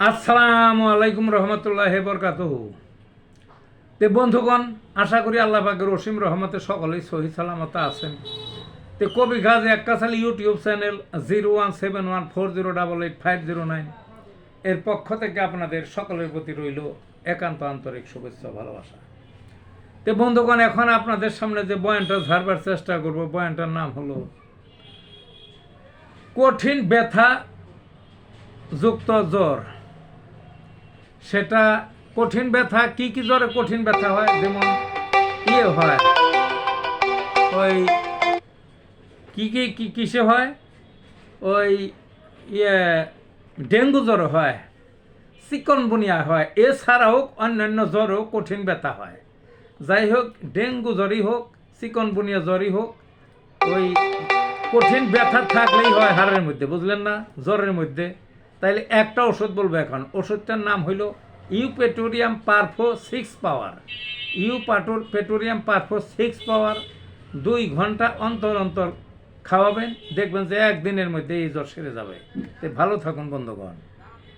আসসালামু আলাইকুম রহমতুল্লাহ বরকাতুহু। তে বন্ধুগণ, আশা করি আল্লাহ পাকের অসীম রহমতে সকলেই সহি সালামত আছেন। তে কবি গাজী আক্কাস আলী ইউটিউব চ্যানেল 017140885009 এর পক্ষ থেকে আপনাদের সকলের প্রতি রইল একান্ত আন্তরিক শুভেচ্ছা ভালোবাসা। তে বন্ধুগণ, এখন আপনাদের সামনে যে বয়ানটা ঝাড়বার চেষ্টা করব, বয়ানটার নাম হলো কঠিন ব্যথা যুক্ত জ্বর। সেটা কঠিন ব্যথা কি কি জ্বরে কঠিন ব্যথা হয়, যেমন হয় ওই কিসে হয়, ওই ইয়ে ডেঙ্গু জ্বর হয়, চিকনগুনিয়া হয়, এছাড়াও অন্যান্য জ্বরও কঠিন ব্যথা হয়। যাই হোক, ডেঙ্গু জ্বরই হোক, চিকনগুনিয়া জ্বরই হোক, ওই কঠিন ব্যথা থাকলেই হয় হাড়ের মধ্যে, বুঝলেন না, জ্বরের মধ্যে। তাইলে একটা ওষুধ বলবো এখন। ওষুধটার নাম হইল ইউপেটোরিয়াম পারফো 6 পাওয়ার। ইউপেটোরিয়াম পারফো 6 পাওয়ার 2 ঘন্টা অন্তর অন্তর খাওয়াবেন, দেখবেন যে একদিনের মধ্যে এই জ্বর সেরে যাবে। ভালো থাকুন বন্ধুগণ।